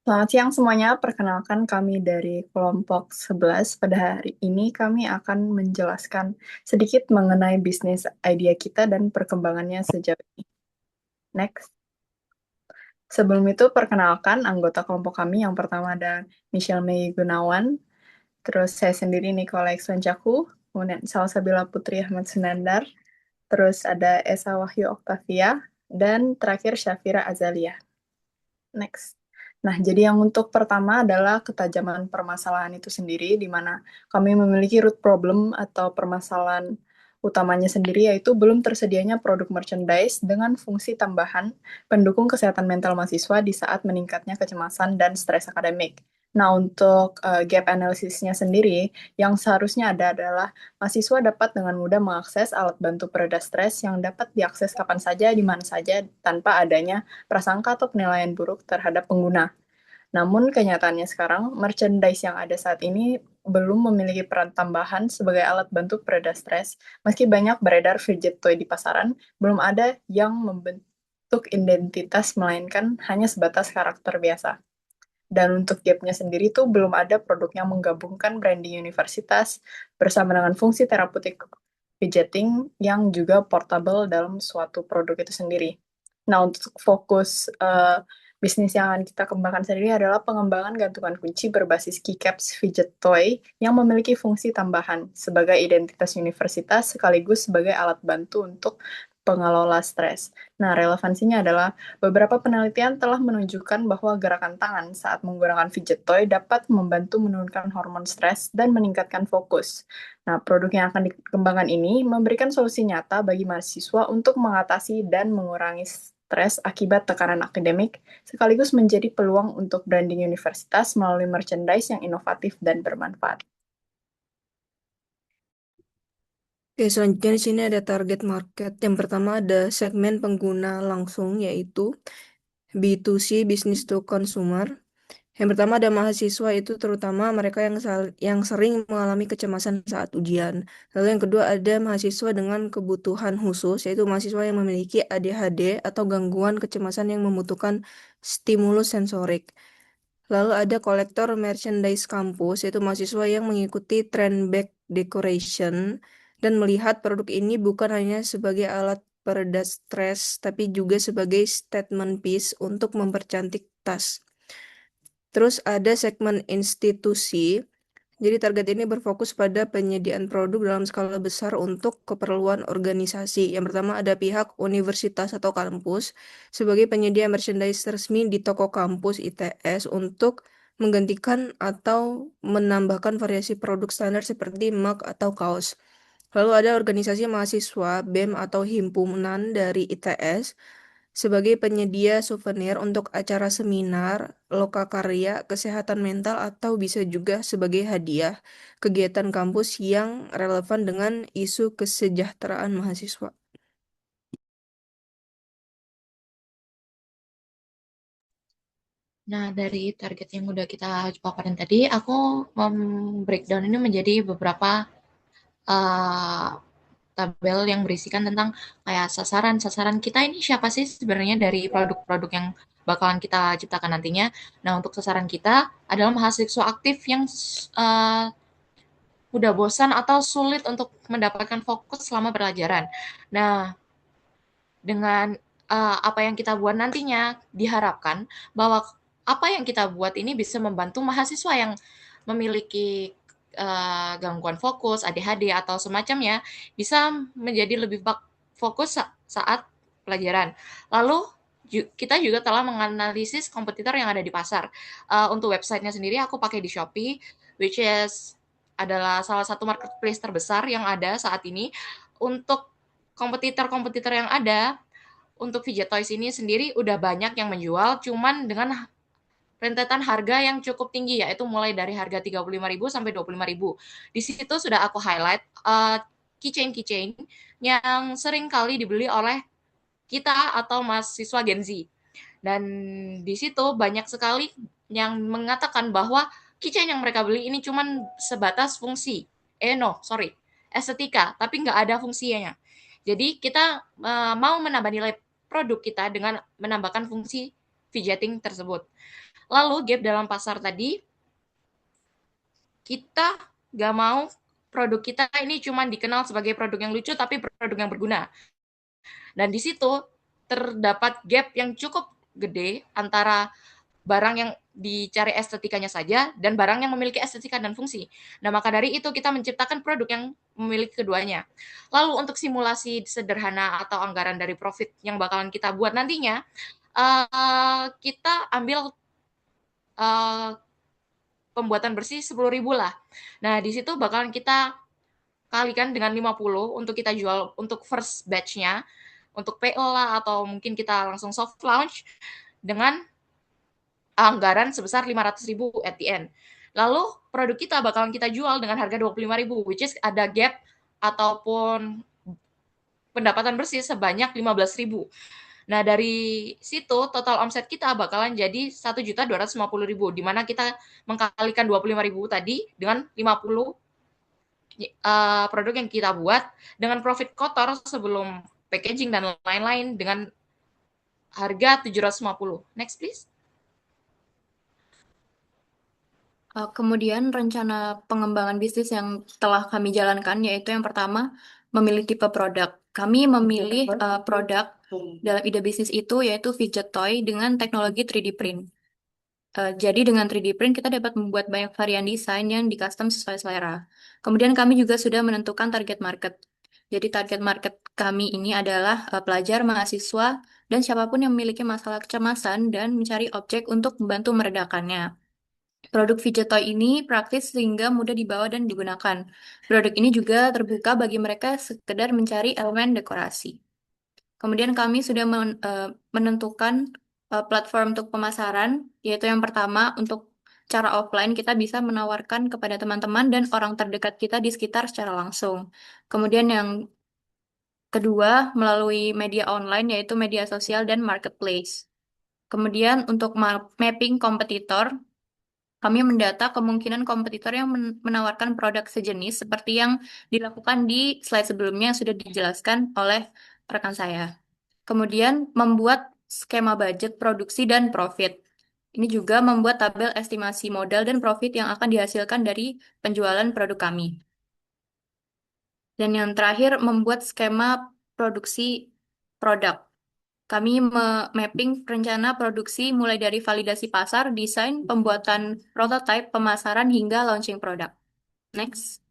Selamat siang semuanya, perkenalkan kami dari kelompok 11. Pada hari ini kami akan menjelaskan sedikit mengenai bisnis idea kita dan perkembangannya sejauh ini. Next. Sebelum itu, perkenalkan anggota kelompok kami. Yang pertama ada Michelle Mei Gunawan, terus saya sendiri Nicola Eksancaku, kemudian Salsabila Putri Ahmad Sunandar, terus ada Esa Wahyu Oktavia, dan terakhir Syafira Azalia. Next. Nah, jadi yang untuk pertama adalah ketajaman permasalahan itu sendiri, di mana kami memiliki root problem atau permasalahan utamanya sendiri, yaitu belum tersedianya produk merchandise dengan fungsi tambahan pendukung kesehatan mental mahasiswa di saat meningkatnya kecemasan dan stres akademik. Nah, untuk gap analisisnya sendiri, yang seharusnya ada adalah mahasiswa dapat dengan mudah mengakses alat bantu pereda stres yang dapat diakses kapan saja, di mana saja, tanpa adanya prasangka atau penilaian buruk terhadap pengguna. Namun kenyataannya sekarang, merchandise yang ada saat ini belum memiliki peran tambahan sebagai alat bantu pereda stres. Meski banyak beredar fidget toy di pasaran, belum ada yang membentuk identitas melainkan hanya sebatas karakter biasa. Dan untuk gapnya sendiri tuh belum ada produk yang menggabungkan branding universitas bersama dengan fungsi terapeutik fidgeting yang juga portable dalam suatu produk itu sendiri. Nah, untuk fokus bisnis yang akan kita kembangkan sendiri adalah pengembangan gantungan kunci berbasis keycaps fidget toy yang memiliki fungsi tambahan sebagai identitas universitas sekaligus sebagai alat bantu untuk pengelola stres. Nah, relevansinya adalah beberapa penelitian telah menunjukkan bahwa gerakan tangan saat menggunakan fidget toy dapat membantu menurunkan hormon stres dan meningkatkan fokus. Nah, produk yang akan dikembangkan ini memberikan solusi nyata bagi mahasiswa untuk mengatasi dan mengurangi stres akibat tekanan akademik, sekaligus menjadi peluang untuk branding universitas melalui merchandise yang inovatif dan bermanfaat. Oke, selanjutnya di sini ada target market. Yang pertama ada segmen pengguna langsung, yaitu B2C, business to consumer. Yang pertama ada mahasiswa, itu terutama mereka yang sering mengalami kecemasan saat ujian. Lalu yang kedua ada mahasiswa dengan kebutuhan khusus, yaitu mahasiswa yang memiliki ADHD atau gangguan kecemasan yang membutuhkan stimulus sensorik. Lalu ada kolektor merchandise kampus, yaitu mahasiswa yang mengikuti trend bag decoration dan melihat produk ini bukan hanya sebagai alat pereda stres, tapi juga sebagai statement piece untuk mempercantik tas. Terus ada segmen institusi. Jadi target ini berfokus pada penyediaan produk dalam skala besar untuk keperluan organisasi. Yang pertama ada pihak universitas atau kampus sebagai penyedia merchandise resmi di toko kampus ITS untuk menggantikan atau menambahkan variasi produk standar seperti mug atau kaos. Lalu ada organisasi mahasiswa, BEM atau himpunan dari ITS sebagai penyedia souvenir untuk acara seminar, lokakarya, kesehatan mental, atau bisa juga sebagai hadiah kegiatan kampus yang relevan dengan isu kesejahteraan mahasiswa. Nah, dari target yang udah kita paparin tadi, aku breakdown ini menjadi beberapa uh, tabel yang berisikan tentang kayak sasaran kita ini siapa sih sebenarnya dari produk-produk yang bakalan kita ciptakan nantinya. Nah, untuk sasaran kita adalah mahasiswa aktif yang uh, udah bosan atau sulit untuk mendapatkan fokus selama pelajaran. Nah, dengan apa yang kita buat nantinya diharapkan bahwa apa yang kita buat ini bisa membantu mahasiswa yang memiliki gangguan fokus, ADHD atau semacamnya bisa menjadi lebih fokus saat pelajaran. Lalu kita juga telah menganalisis kompetitor yang ada di pasar. Untuk websitenya sendiri aku pakai di Shopee, which is adalah salah satu marketplace terbesar yang ada saat ini. Untuk kompetitor-kompetitor yang ada untuk fidget toys ini sendiri udah banyak yang menjual, cuman dengan rentetan harga yang cukup tinggi, yaitu mulai dari harga 35.000 sampai 25.000. Di situ sudah aku highlight keychain-keychain yang sering kali dibeli oleh kita atau mahasiswa Gen Z. Dan di situ banyak sekali yang mengatakan bahwa keychain yang mereka beli ini cuman sebatas fungsi. No, sorry. Estetika, tapi nggak ada fungsinya. Jadi kita mau menambah nilai produk kita dengan menambahkan fungsi fidgeting tersebut. Lalu gap dalam pasar tadi, kita nggak mau produk kita ini cuma dikenal sebagai produk yang lucu, tapi produk yang berguna. Dan di situ terdapat gap yang cukup gede antara barang yang dicari estetikanya saja dan barang yang memiliki estetika dan fungsi. Nah, maka dari itu kita menciptakan produk yang memiliki keduanya. Lalu untuk simulasi sederhana atau anggaran dari profit yang bakalan kita buat nantinya, kita ambil pembuatan bersih 10.000 lah. Nah, di situ bakalan kita kalikan dengan 50 untuk kita jual untuk first batch-nya, untuk PO lah atau mungkin kita langsung soft launch dengan anggaran sebesar 500.000 at the end. Lalu produk kita bakalan kita jual dengan harga 25.000, which is ada gap ataupun pendapatan bersih sebanyak 15.000. Nah, dari situ total omset kita bakalan jadi 1.250.000, di mana kita mengkalikan 25.000 tadi dengan 50 produk yang kita buat dengan profit kotor sebelum packaging dan lain-lain dengan harga 750. Next please. Kemudian rencana pengembangan bisnis yang telah kami jalankan yaitu yang pertama memilih tipe produk. Kami memilih produk dalam ide bisnis itu yaitu fidget toy dengan teknologi 3D print. Jadi dengan 3D print kita dapat membuat banyak varian desain yang di custom sesuai selera. Kemudian kami juga sudah menentukan target market. Jadi target market kami ini adalah pelajar, mahasiswa, dan siapapun yang memiliki masalah kecemasan dan mencari objek untuk membantu meredakannya. Produk fidget toy ini praktis sehingga mudah dibawa dan digunakan. Produk ini juga terbuka bagi mereka sekedar mencari elemen dekorasi. Kemudian kami sudah menentukan platform untuk pemasaran, yaitu yang pertama untuk cara offline kita bisa menawarkan kepada teman-teman dan orang terdekat kita di sekitar secara langsung. Kemudian yang kedua melalui media online yaitu media sosial dan marketplace. Kemudian untuk mapping kompetitor, kami mendata kemungkinan kompetitor yang menawarkan produk sejenis seperti yang dilakukan di slide sebelumnya yang sudah dijelaskan oleh rekan saya. Kemudian membuat skema budget produksi dan profit. Ini juga membuat tabel estimasi modal dan profit yang akan dihasilkan dari penjualan produk kami. Dan yang terakhir membuat skema produksi produk. Kami mapping rencana produksi mulai dari validasi pasar, desain, pembuatan prototipe, pemasaran, hingga launching produk. Next.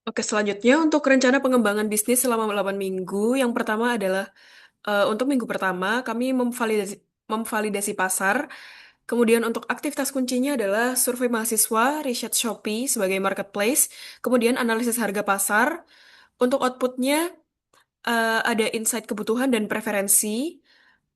Oke, selanjutnya untuk rencana pengembangan bisnis selama 8 minggu, yang pertama adalah untuk minggu pertama kami memvalidasi pasar. Kemudian untuk aktivitas kuncinya adalah survei mahasiswa, riset Shopee sebagai marketplace, kemudian analisis harga pasar. Untuk outputnya ada insight kebutuhan dan preferensi.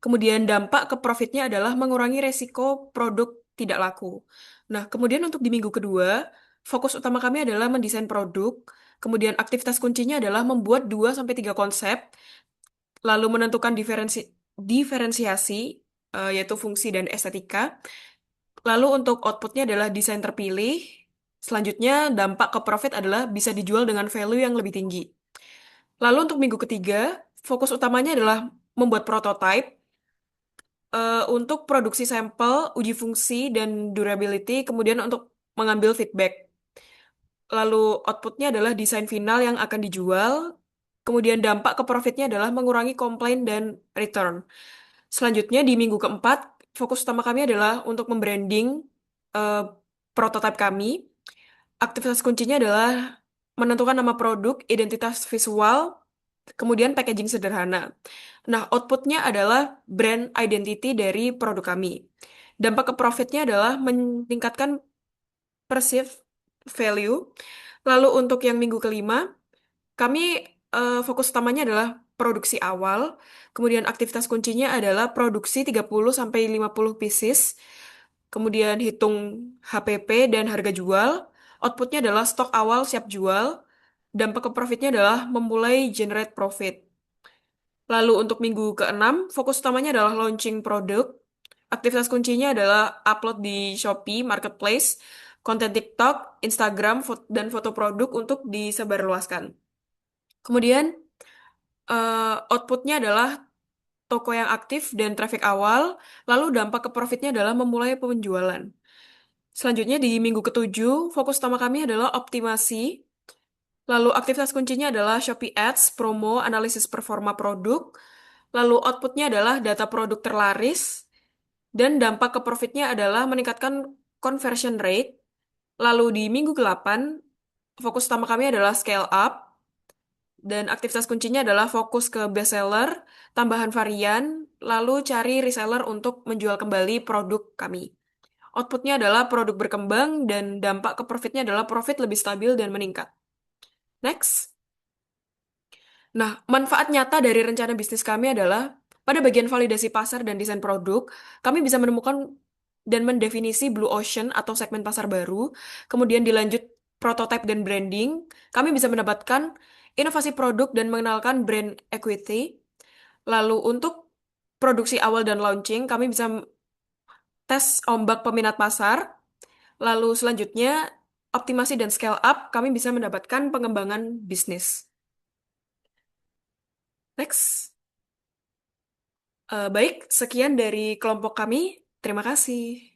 Kemudian dampak ke profitnya adalah mengurangi resiko produk tidak laku. Nah, kemudian untuk di minggu kedua, fokus utama kami adalah mendesain produk. Kemudian aktivitas kuncinya adalah membuat 2 sampai 3 konsep, lalu menentukan diferensiasi, yaitu fungsi dan estetika. Lalu untuk outputnya adalah desain terpilih. Selanjutnya, dampak ke profit adalah bisa dijual dengan value yang lebih tinggi. Lalu untuk minggu ketiga, fokus utamanya adalah membuat prototype untuk produksi sampel, uji fungsi, dan durability, kemudian untuk mengambil feedback. Lalu outputnya adalah desain final yang akan dijual, kemudian dampak ke profitnya adalah mengurangi komplain dan return. Selanjutnya di minggu keempat, fokus utama kami adalah untuk membranding eh, prototipe kami. Aktivitas kuncinya adalah menentukan nama produk, identitas visual, kemudian packaging sederhana. Nah, outputnya adalah brand identity dari produk kami. Dampak ke profitnya adalah meningkatkan perceived value. Lalu untuk yang minggu kelima, kami fokus utamanya adalah produksi awal. Kemudian aktivitas kuncinya adalah produksi 30 sampai 50 pieces. Kemudian hitung HPP dan harga jual. Outputnya adalah stok awal siap jual. Dampak ke profitnya adalah memulai generate profit. Lalu untuk minggu keenam, fokus utamanya adalah launching produk. Aktivitas kuncinya adalah upload di Shopee, Marketplace, konten TikTok, Instagram, dan foto produk untuk disebarluaskan. Kemudian outputnya adalah toko yang aktif dan traffic awal, lalu dampak ke profitnya adalah memulai penjualan. Selanjutnya di minggu ke-7, fokus utama kami adalah optimasi. Lalu aktivitas kuncinya adalah Shopee Ads, promo, analisis performa produk. Lalu outputnya adalah data produk terlaris. Dan dampak ke profitnya adalah meningkatkan conversion rate. Lalu di minggu ke-8, fokus utama kami adalah scale up. Dan aktivitas kuncinya adalah fokus ke bestseller, tambahan varian, lalu cari reseller untuk menjual kembali produk kami. Outputnya adalah produk berkembang dan dampak ke profitnya adalah profit lebih stabil dan meningkat. Next. Nah, manfaat nyata dari rencana bisnis kami adalah pada bagian validasi pasar dan desain produk, kami bisa menemukan dan mendefinisi blue ocean atau segmen pasar baru, kemudian dilanjut prototype dan branding, kami bisa mendapatkan inovasi produk dan mengenalkan brand equity. Lalu untuk produksi awal dan launching, kami bisa tes ombak peminat pasar. Lalu selanjutnya, optimasi dan scale up, kami bisa mendapatkan pengembangan bisnis. Next. Baik, sekian dari kelompok kami. Terima kasih.